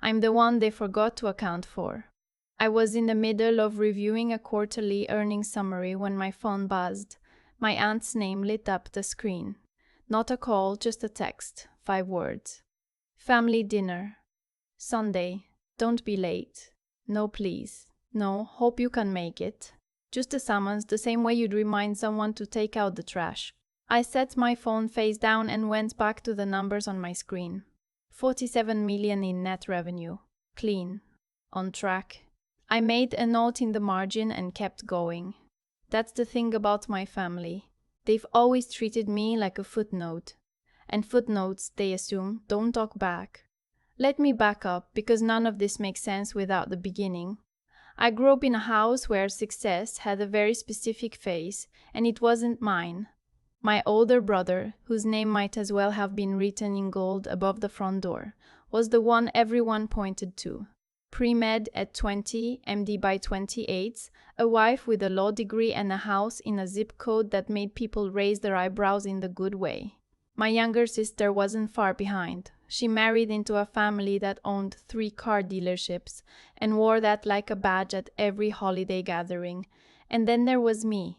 I'm the one they forgot to account for. I was in the middle of reviewing a quarterly earnings summary when my phone buzzed. My aunt's name lit up the screen. Not a call, just a text. 5 words. Family dinner. Sunday. Don't be late. No, please. No, hope you can make it. Just a summons, the same way you'd remind someone to take out the trash. I set my phone face down and went back to the numbers on my screen. 47 million in net revenue. Clean. On track. I made a note in the margin and kept going. That's the thing about my family. They've always treated me like a footnote. And footnotes, they assume, don't talk back. Let me back up, because none of this makes sense without the beginning. I grew up in a house where success had a very specific face, and it wasn't mine. My older brother, whose name might as well have been written in gold above the front door, was the one everyone pointed to. Pre-med at 20, MD by 28, a wife with a law degree and a house in a zip code that made people raise their eyebrows in the good way. My younger sister wasn't far behind. She married into a family that owned 3 car dealerships and wore that like a badge at every holiday gathering. And then there was me.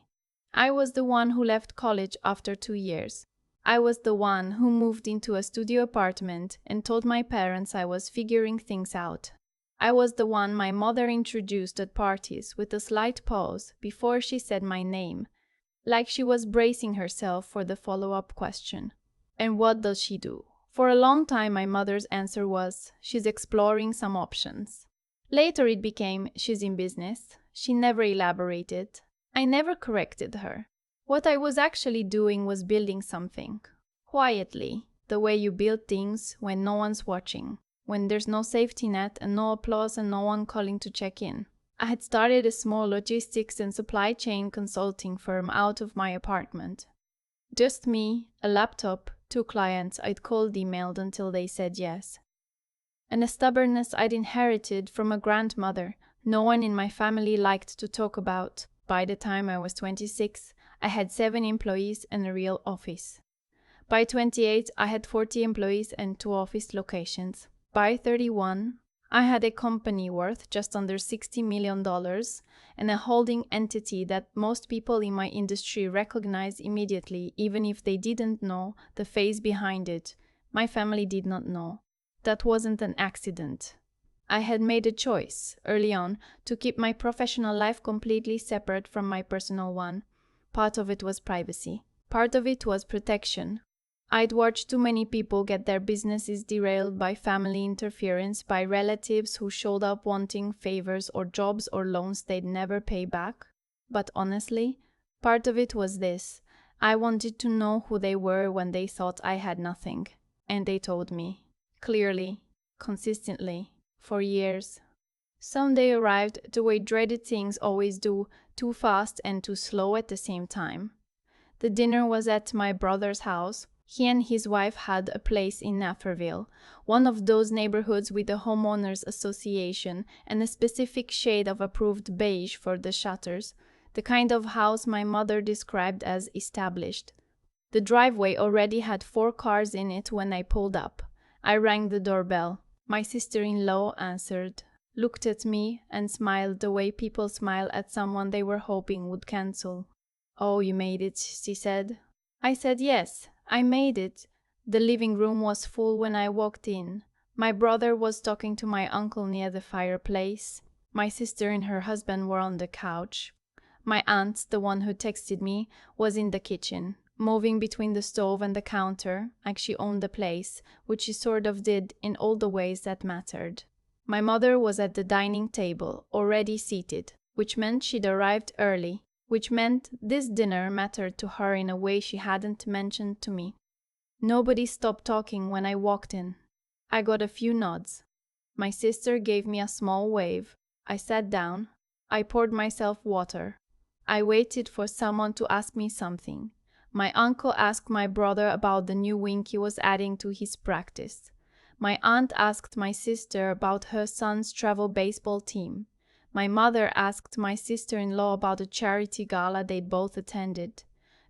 I was the one who left college after 2 years. I was the one who moved into a studio apartment and told my parents I was figuring things out. I was the one my mother introduced at parties with a slight pause before she said my name, like she was bracing herself for the follow-up question. And what does she do? For a long time my mother's answer was, she's exploring some options. Later it became, she's in business. She never elaborated. I never corrected her. What I was actually doing was building something. Quietly, the way you build things when no one's watching. When there's no safety net and no applause and no one calling to check in. I had started a small logistics and supply chain consulting firm out of my apartment. Just me, a laptop, 2 clients I'd cold emailed until they said yes. And a stubbornness I'd inherited from a grandmother no one in my family liked to talk about. By the time I was 26, I had 7 employees and a real office. By 28, I had 40 employees and 2 office locations. By 31, I had a company worth just under $60 million and a holding entity that most people in my industry recognized immediately, even if they didn't know the face behind it. My family did not know. That wasn't an accident. I had made a choice, early on, to keep my professional life completely separate from my personal one. Part of it was privacy. Part of it was protection. I'd watched too many people get their businesses derailed by family interference, by relatives who showed up wanting favors or jobs or loans they'd never pay back. But honestly, part of it was this. I wanted to know who they were when they thought I had nothing. And they told me. Clearly. Consistently. For years. Sunday arrived the way dreaded things always do, too fast and too slow at the same time. The dinner was at my brother's house. He and his wife had a place in Naperville, one of those neighborhoods with a homeowners association and a specific shade of approved beige for the shutters, the kind of house my mother described as established. The driveway already had 4 cars in it when I pulled up. I rang the doorbell. My sister-in-law answered, looked at me, and smiled the way people smile at someone they were hoping would cancel. "Oh, you made it," she said. I said yes. I made it. The living room was full when I walked in. My brother was talking to my uncle near the fireplace. My sister and her husband were on the couch. My aunt, the one who texted me, was in the kitchen, moving between the stove and the counter, like she owned the place, which she sort of did in all the ways that mattered. My mother was at the dining table, already seated, which meant she'd arrived early. Which meant this dinner mattered to her in a way she hadn't mentioned to me. Nobody stopped talking when I walked in. I got a few nods. My sister gave me a small wave. I sat down. I poured myself water. I waited for someone to ask me something. My uncle asked my brother about the new wing he was adding to his practice. My aunt asked my sister about her son's travel baseball team. My mother asked my sister-in-law about a charity gala they'd both attended.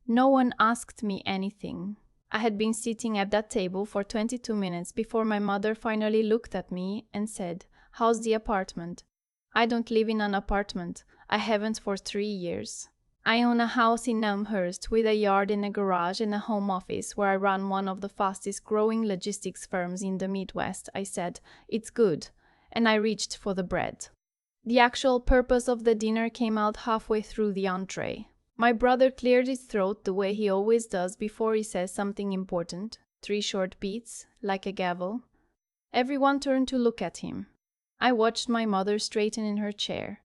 No one asked me anything. I had been sitting at that table for 22 minutes before my mother finally looked at me and said, "How's the apartment?" "I don't live in an apartment. I haven't for 3 years. I own a house in Elmhurst with a yard and a garage and a home office where I run one of the fastest growing logistics firms in the Midwest," I said. "It's good." And I reached for the bread. The actual purpose of the dinner came out halfway through the entree. My brother cleared his throat the way he always does before he says something important. 3 short beats, like a gavel. Everyone turned to look at him. I watched my mother straighten in her chair.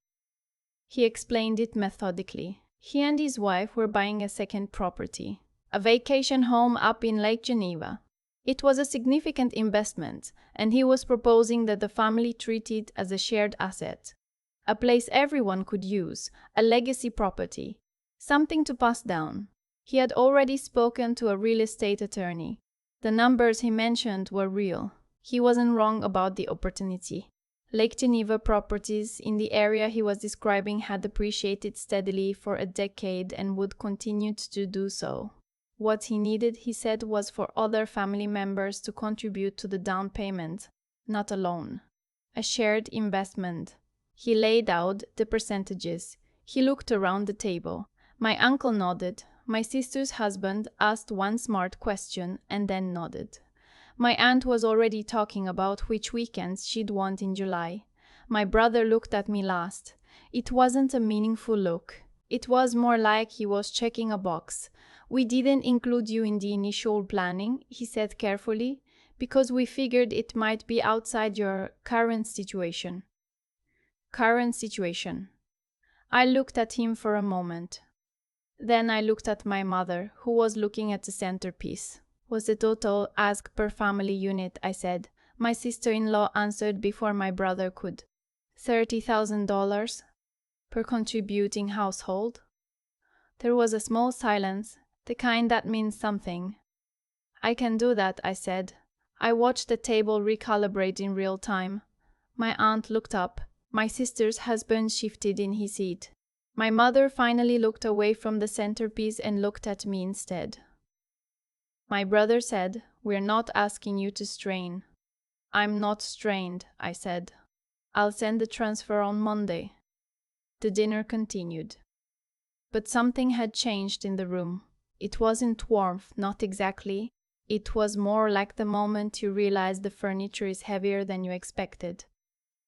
He explained it methodically. He and his wife were buying a second property, a vacation home up in Lake Geneva. It was a significant investment, and he was proposing that the family treat it as a shared asset, a place everyone could use, a legacy property, something to pass down. He had already spoken to a real estate attorney. The numbers he mentioned were real. He wasn't wrong about the opportunity. Lake Geneva properties in the area he was describing had appreciated steadily for a decade and would continue to do so. What he needed, he said, was for other family members to contribute to the down payment, not a loan. A shared investment. He laid out the percentages. He looked around the table. My uncle nodded. My sister's husband asked one smart question and then nodded. My aunt was already talking about which weekends she'd want in July. My brother looked at me last. It wasn't a meaningful look. It was more like he was checking a box. "We didn't include you in the initial planning," he said carefully, "because we figured it might be outside your current situation." Current situation. I looked at him for a moment. Then I looked at my mother, who was looking at the centerpiece. "Was the total ask per family unit," I said. My sister-in-law answered before my brother could. $30,000 per contributing household. There was a small silence, the kind that means something. "I can do that," I said. I watched the table recalibrate in real time. My aunt looked up. My sister's husband shifted in his seat. My mother finally looked away from the centerpiece and looked at me instead. My brother said, "We're not asking you to strain." "I'm not strained," I said. "I'll send the transfer on Monday." The dinner continued. But something had changed in the room. It wasn't warmth, not exactly. It was more like the moment you realize the furniture is heavier than you expected.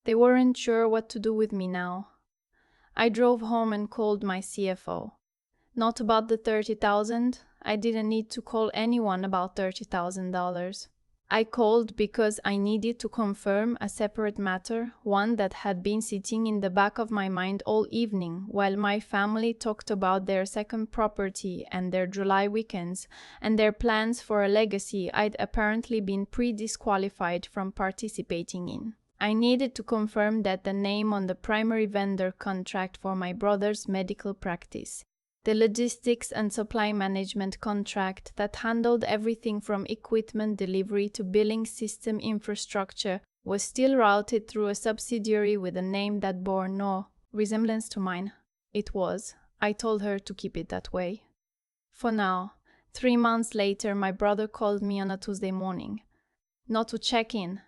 They weren't sure what to do with me now. I drove home and called my CFO. Not about the $30,000. I didn't need to call anyone about $30,000. I called because I needed to confirm a separate matter, one that had been sitting in the back of my mind all evening while my family talked about their second property and their July weekends and their plans for a legacy I'd apparently been pre-disqualified from participating in. I needed to confirm that the name on the primary vendor contract for my brother's medical practice, the logistics and supply management contract that handled everything from equipment delivery to billing system infrastructure, was still routed through a subsidiary with a name that bore no resemblance to mine. It was. I told her to keep it that way. For now. 3 months later, my brother called me on a Tuesday morning. Not to check in.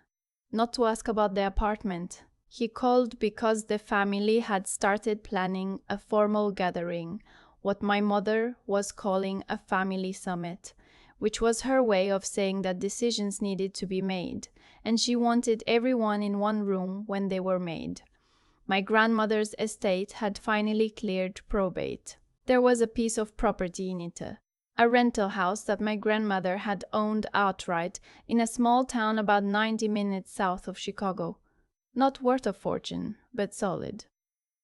Not to ask about the apartment. He called because the family had started planning a formal gathering, what my mother was calling a family summit, which was her way of saying that decisions needed to be made, and she wanted everyone in one room when they were made. My grandmother's estate had finally cleared probate. There was a piece of property in it, a rental house that my grandmother had owned outright in a small town about 90 minutes south of Chicago. Not worth a fortune, but solid.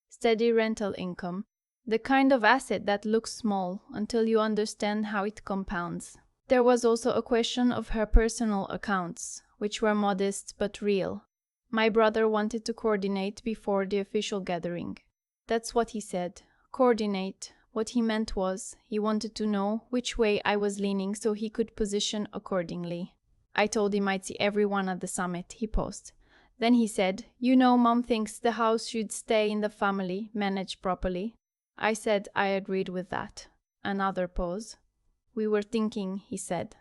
Steady rental income, the kind of asset that looks small until you understand how it compounds. There was also a question of her personal accounts, which were modest but real. My brother wanted to coordinate before the official gathering. That's what he said, coordinate. What he meant was, he wanted to know which way I was leaning so he could position accordingly. I told him I'd see everyone at the summit, he paused. Then he said, "You know, Mom thinks the house should stay in the family, managed properly." I said I agreed with that. Another pause. "We were thinking," he said,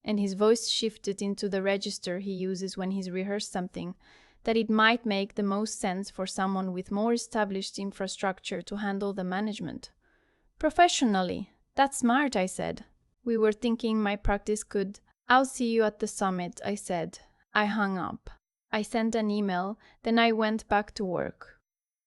and his voice shifted into the register he uses when he's rehearsed something, that it might make the most sense for someone with more established infrastructure to handle the management. Professionally. That's smart, I said. We were thinking my practice could. I'll see you at the summit, I said. I hung up. I sent an email, then I went back to work.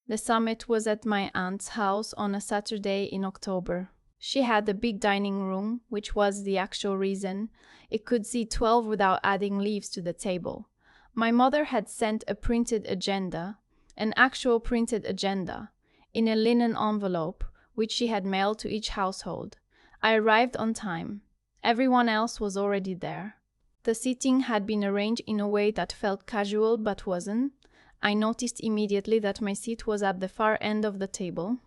The summit was at my aunt's house on a Saturday in October. She had a big dining room, which was the actual reason. It could seat 12 without adding leaves to the table. My mother had sent a printed agenda, an actual printed agenda, in a linen envelope, which she had mailed to each household. I arrived on time. Everyone else was already there. The seating had been arranged in a way that felt casual but wasn't. I noticed immediately that my seat was at the far end of the table,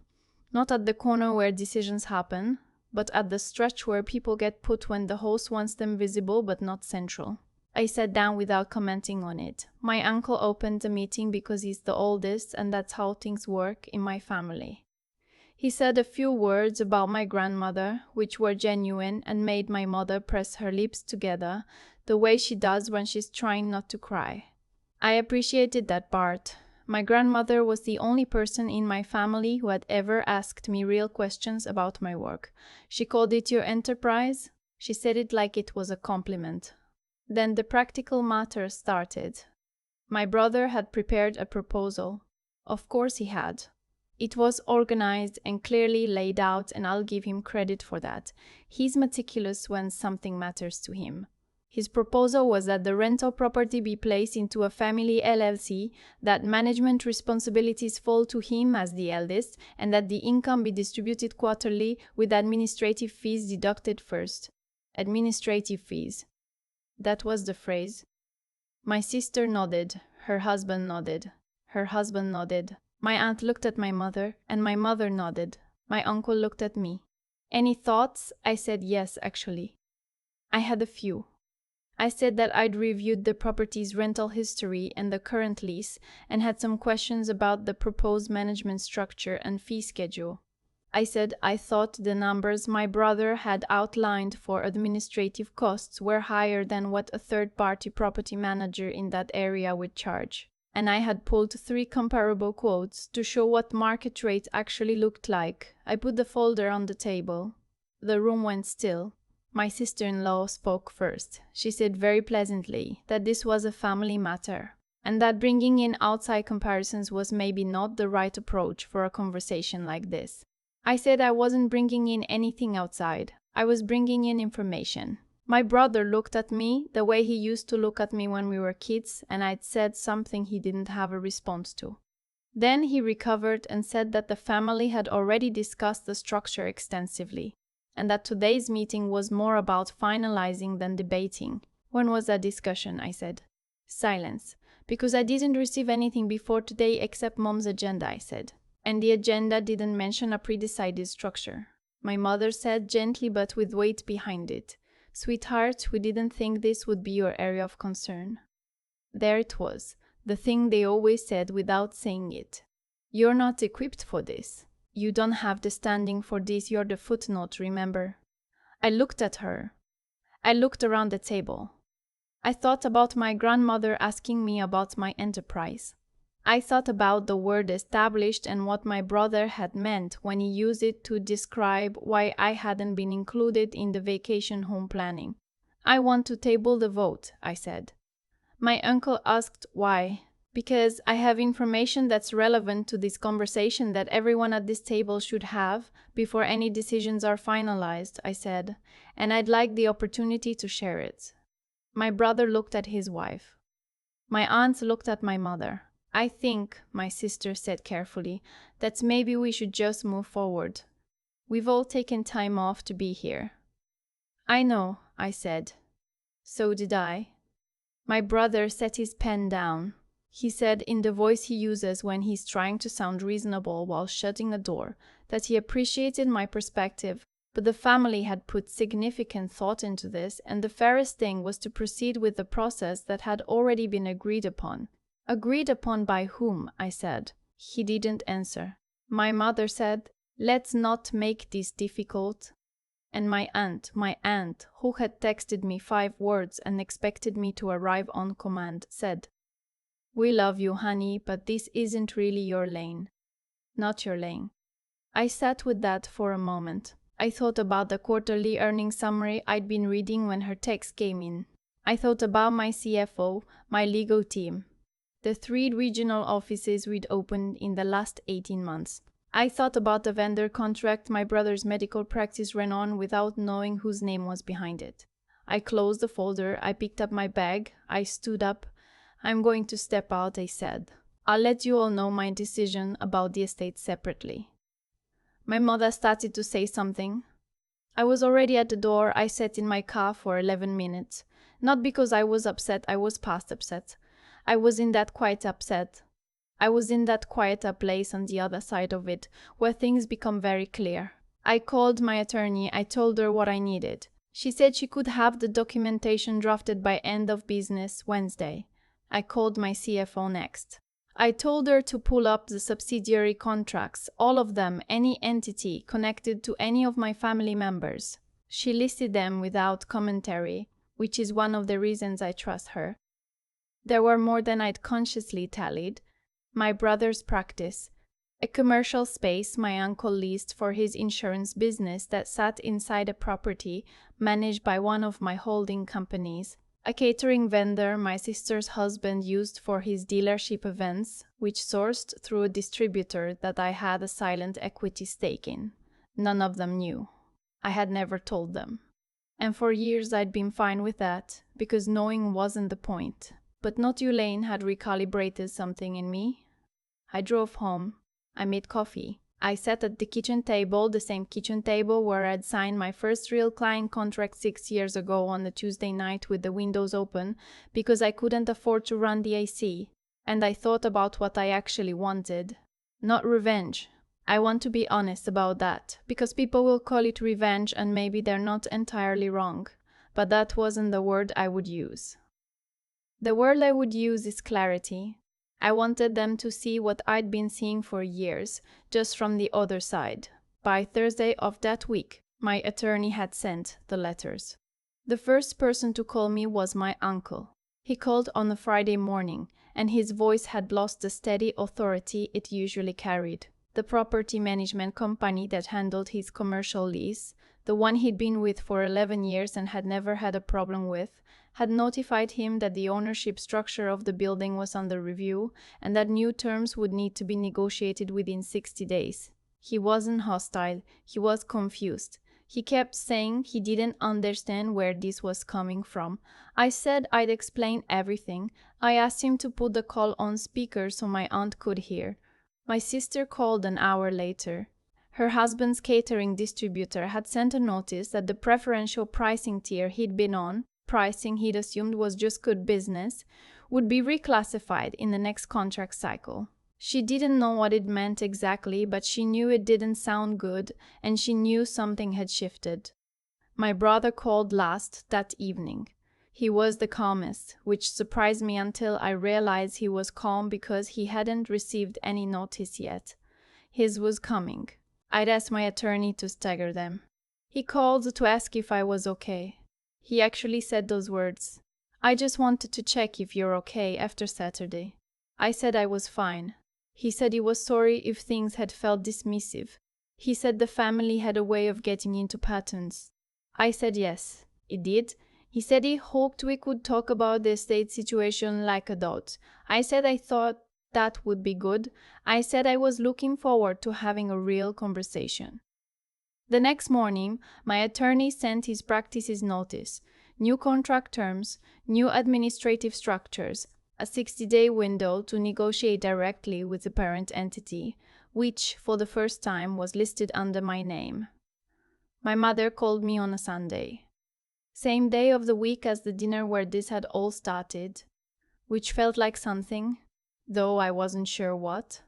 not at the corner where decisions happen, but at the stretch where people get put when the host wants them visible but not central. I sat down without commenting on it. My uncle opened the meeting because he's the oldest, and that's how things work in my family. He said a few words about my grandmother, which were genuine and made my mother press her lips together, the way she does when she's trying not to cry. I appreciated that part. My grandmother was the only person in my family who had ever asked me real questions about my work. She called it your enterprise. She said it like it was a compliment. Then the practical matter started. My brother had prepared a proposal. Of course he had. It was organized and clearly laid out, and I'll give him credit for that. He's meticulous when something matters to him. His proposal was that the rental property be placed into a family LLC, that management responsibilities fall to him as the eldest, and that the income be distributed quarterly with administrative fees deducted first. Administrative fees. That was the phrase. My sister nodded. Her husband nodded. Her husband nodded. My aunt looked at my mother, and my mother nodded. My uncle looked at me. Any thoughts? I said yes, actually. I had a few. I said that I'd reviewed the property's rental history and the current lease, and had some questions about the proposed management structure and fee schedule. I said I thought the numbers my brother had outlined for administrative costs were higher than what a third-party property manager in that area would charge. And I had pulled 3 comparable quotes to show what market rate actually looked like. I put the folder on the table. The room went still. My sister-in-law spoke first. She said very pleasantly that this was a family matter, and that bringing in outside comparisons was maybe not the right approach for a conversation like this. I said I wasn't bringing in anything outside. I was bringing in information. My brother looked at me the way he used to look at me when we were kids, and I'd said something he didn't have a response to. Then he recovered and said that the family had already discussed the structure extensively, and that today's meeting was more about finalizing than debating. When was that discussion? I said. Silence. Because I didn't receive anything before today except Mom's agenda, I said. And the agenda didn't mention a pre-decided structure. My mother said gently but with weight behind it. Sweetheart, we didn't think this would be your area of concern. There it was, the thing they always said without saying it. You're not equipped for this. You don't have the standing for this, you're the footnote, remember? I looked at her. I looked around the table. I thought about my grandmother asking me about my enterprise. I thought about the word established and what my brother had meant when he used it to describe why I hadn't been included in the vacation home planning. I want to table the vote, I said. My uncle asked why. Because I have information that's relevant to this conversation that everyone at this table should have before any decisions are finalized, I said, and I'd like the opportunity to share it. My brother looked at his wife. My aunt looked at my mother. I think, my sister said carefully, that maybe we should just move forward. We've all taken time off to be here. I know, I said. So did I. My brother set his pen down. He said in the voice he uses when he's trying to sound reasonable while shutting a door that he appreciated my perspective, but the family had put significant thought into this, and the fairest thing was to proceed with the process that had already been agreed upon. Agreed upon by whom? I said. He didn't answer. My mother said, let's not make this difficult. And my aunt, who had texted me 5 words and expected me to arrive on command, said, "We love you, honey, but this isn't really your lane. Not your lane." I sat with that for a moment. I thought about the quarterly earnings summary I'd been reading when her text came in. I thought about my CFO, my legal team, the 3 regional offices we'd opened in the last 18 months. I thought about the vendor contract my brother's medical practice ran on without knowing whose name was behind it. I closed the folder, I picked up my bag, I stood up. "I'm going to step out," I said. "I'll let you all know my decision about the estate separately." My mother started to say something. I was already at the door. I sat in my car for 11 minutes. Not because I was upset, I was past upset. I was in that quieter place on the other side of it, where things become very clear. I called my attorney. I told her what I needed. She said she could have the documentation drafted by end of business Wednesday. I called my CFO next. I told her to pull up the subsidiary contracts, all of them, any entity connected to any of my family members. She listed them without commentary, which is one of the reasons I trust her. There were more than I'd consciously tallied. My brother's practice, a commercial space my uncle leased for his insurance business that sat inside a property managed by one of my holding companies, a catering vendor my sister's husband used for his dealership events, which sourced through a distributor that I had a silent equity stake in. None of them knew. I had never told them. And for years I'd been fine with that, because knowing wasn't the point. But Not You Lane had recalibrated something in me. I drove home. I made coffee. I sat at the kitchen table, the same kitchen table where I'd signed my first real client contract 6 years ago on a Tuesday night with the windows open because I couldn't afford to run the AC. And I thought about what I actually wanted. Not revenge. I want to be honest about that, because people will call it revenge and maybe they're not entirely wrong. But that wasn't the word I would use. The word I would use is clarity. I wanted them to see what I'd been seeing for years, just from the other side. By Thursday of that week, my attorney had sent the letters. The first person to call me was my uncle. He called on a Friday morning, and his voice had lost the steady authority it usually carried. The property management company that handled his commercial lease, the one he'd been with for 11 years and had never had a problem with, had notified him that the ownership structure of the building was under review and that new terms would need to be negotiated within 60 days. He wasn't hostile, he was confused. He kept saying he didn't understand where this was coming from. I said I'd explain everything. I asked him to put the call on speaker so my aunt could hear. My sister called an hour later. Her husband's catering distributor had sent a notice that the preferential pricing tier he'd been on, pricing he'd assumed was just good business, would be reclassified in the next contract cycle. She didn't know what it meant exactly, but she knew it didn't sound good, and she knew something had shifted. My brother called last that evening. He was the calmest, which surprised me until I realized he was calm because he hadn't received any notice yet. His was coming. I'd asked my attorney to stagger them. He called to ask if I was okay. He actually said those words. "I just wanted to check if you're okay after Saturday." I said I was fine. He said he was sorry if things had felt dismissive. He said the family had a way of getting into patterns. I said yes, it did. He said he hoped we could talk about the estate situation like adults. I said I thought that would be good. I said I was looking forward to having a real conversation. The next morning, my attorney sent his practice's notice, new contract terms, new administrative structures, a 60-day window to negotiate directly with the parent entity, which, for the first time, was listed under my name. My mother called me on a Sunday. Same day of the week as the dinner where this had all started, which felt like something, though I wasn't sure what.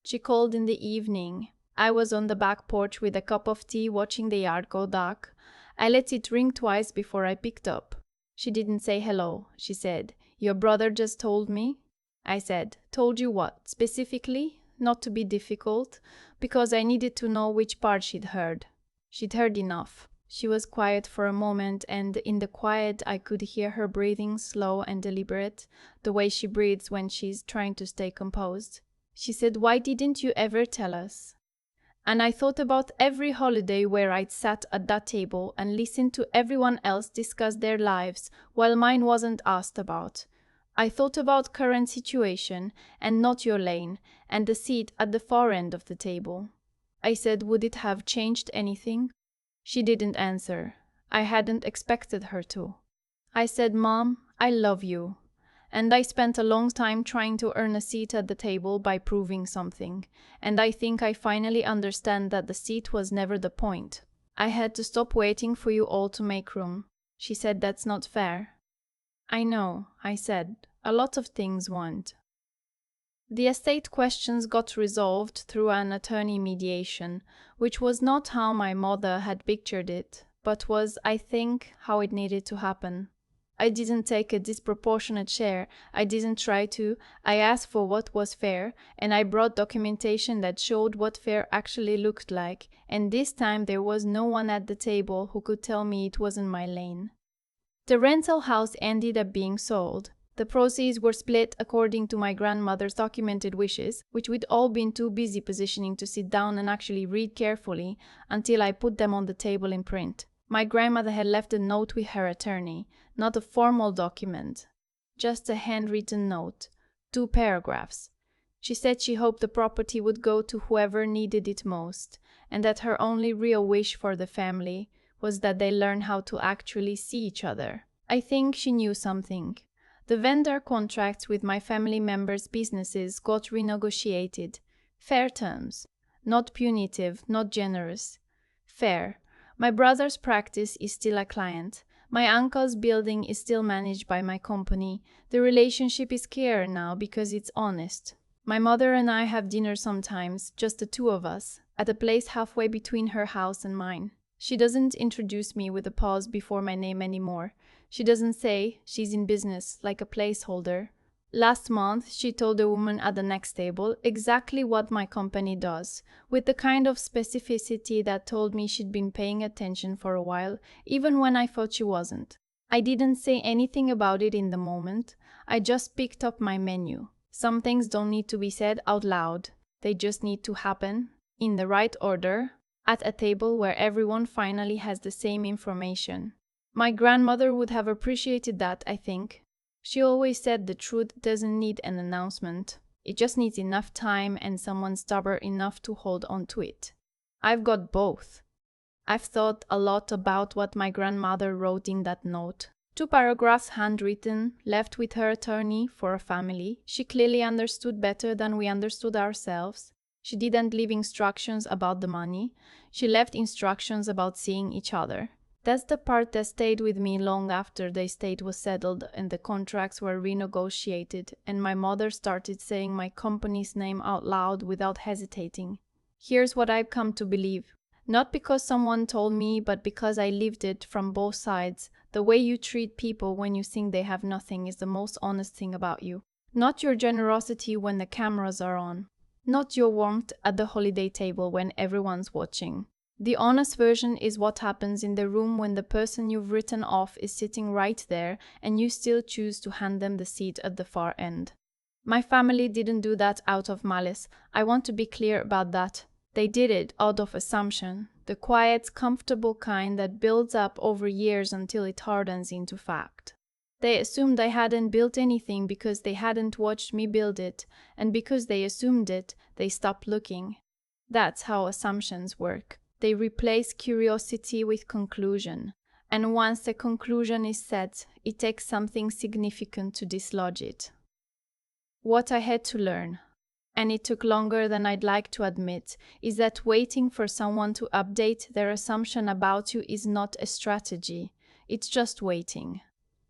She called in the evening. I was on the back porch with a cup of tea watching the yard go dark. I let it ring twice before I picked up. She didn't say hello. She said, "Your brother just told me." I said, "Told you what, specifically?" Not to be difficult, because I needed to know which part she'd heard. She'd heard enough. She was quiet for a moment, and in the quiet I could hear her breathing, slow and deliberate, the way she breathes when she's trying to stay composed. She said, "Why didn't you ever tell us?" And I thought about every holiday where I'd sat at that table and listened to everyone else discuss their lives while mine wasn't asked about. I thought about current situation and not your lane and the seat at the far end of the table. I said, "Would it have changed anything?" She didn't answer. I hadn't expected her to. I said, "Mom, I love you." And I spent a long time trying to earn a seat at the table by proving something. And I think I finally understand that the seat was never the point. I had to stop waiting for you all to make room. She said, "That's not fair." "I know," I said. "A lot of things won't." The estate questions got resolved through an attorney mediation, which was not how my mother had pictured it, but was, I think, how it needed to happen. I didn't take a disproportionate share, I didn't try to, I asked for what was fair, and I brought documentation that showed what fair actually looked like, and this time there was no one at the table who could tell me it wasn't my lane. The rental house ended up being sold. The proceeds were split according to my grandmother's documented wishes, which we'd all been too busy positioning to sit down and actually read carefully until I put them on the table in print. My grandmother had left a note with her attorney, not a formal document, just a handwritten note, 2 paragraphs. She said she hoped the property would go to whoever needed it most, and that her only real wish for the family was that they learn how to actually see each other. I think she knew something. The vendor contracts with my family members' businesses got renegotiated. Fair terms. Not punitive, not generous. Fair. My brother's practice is still a client. My uncle's building is still managed by my company. The relationship is clearer now because it's honest. My mother and I have dinner sometimes, just the two of us, at a place halfway between her house and mine. She doesn't introduce me with a pause before my name anymore. She doesn't say she's in business like a placeholder. Last month, she told the woman at the next table exactly what my company does, with the kind of specificity that told me she'd been paying attention for a while, even when I thought she wasn't. I didn't say anything about it in the moment. I just picked up my menu. Some things don't need to be said out loud. They just need to happen, in the right order, at a table where everyone finally has the same information. My grandmother would have appreciated that, I think. She always said the truth doesn't need an announcement. It just needs enough time and someone stubborn enough to hold on to it. I've got both. I've thought a lot about what my grandmother wrote in that note. 2 paragraphs handwritten, left with her attorney for a family she clearly understood better than we understood ourselves. She didn't leave instructions about the money. She left instructions about seeing each other. That's the part that stayed with me long after the estate was settled and the contracts were renegotiated, and my mother started saying my company's name out loud without hesitating. Here's what I've come to believe. Not because someone told me, but because I lived it from both sides. The way you treat people when you think they have nothing is the most honest thing about you. Not your generosity when the cameras are on. Not your warmth at the holiday table when everyone's watching. The honest version is what happens in the room when the person you've written off is sitting right there and you still choose to hand them the seat at the far end. My family didn't do that out of malice. I want to be clear about that. They did it out of assumption, the quiet, comfortable kind that builds up over years until it hardens into fact. They assumed I hadn't built anything because they hadn't watched me build it, and because they assumed it, they stopped looking. That's how assumptions work. They replace curiosity with conclusion, and once the conclusion is set, it takes something significant to dislodge it. What I had to learn, and it took longer than I'd like to admit, is that waiting for someone to update their assumption about you is not a strategy, it's just waiting.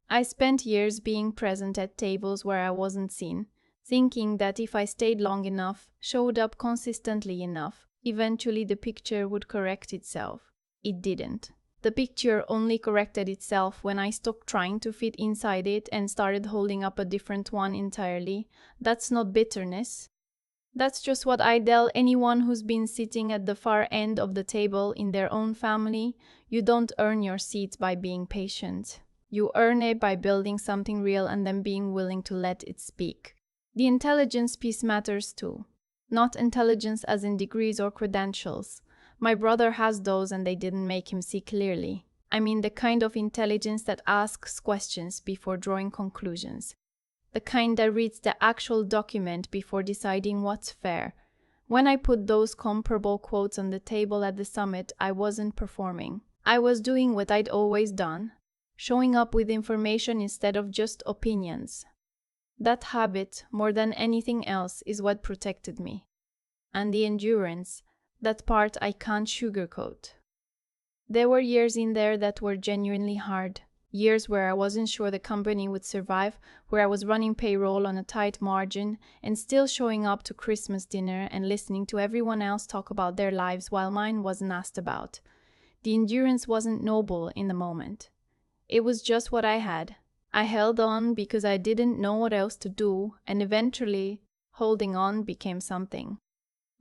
I spent years being present at tables where I wasn't seen, thinking that if I stayed long enough, showed up consistently enough, eventually the picture would correct itself. It didn't. The picture only corrected itself when I stopped trying to fit inside it and started holding up a different one entirely. That's not bitterness. That's just what I tell anyone who's been sitting at the far end of the table in their own family. You don't earn your seat by being patient. You earn it by building something real and then being willing to let it speak. The intelligence piece matters too. Not intelligence as in degrees or credentials. My brother has those and they didn't make him see clearly. I mean the kind of intelligence that asks questions before drawing conclusions. The kind that reads the actual document before deciding what's fair. When I put those comparable quotes on the table at the summit, I wasn't performing. I was doing what I'd always done, showing up with information instead of just opinions. That habit, more than anything else, is what protected me. And the endurance, that part I can't sugarcoat. There were years in there that were genuinely hard. Years where I wasn't sure the company would survive, where I was running payroll on a tight margin and still showing up to Christmas dinner and listening to everyone else talk about their lives while mine wasn't asked about. The endurance wasn't noble in the moment. It was just what I had. I held on because I didn't know what else to do, and eventually, holding on became something.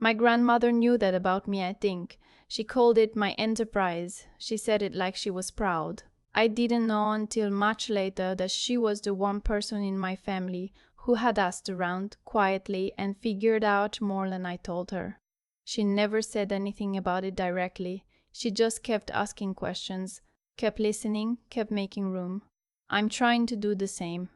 My grandmother knew that about me, I think. She called it my enterprise. She said it like she was proud. I didn't know until much later that she was the one person in my family who had asked around quietly and figured out more than I told her. She never said anything about it directly. She just kept asking questions, kept listening, kept making room. I'm trying to do the same.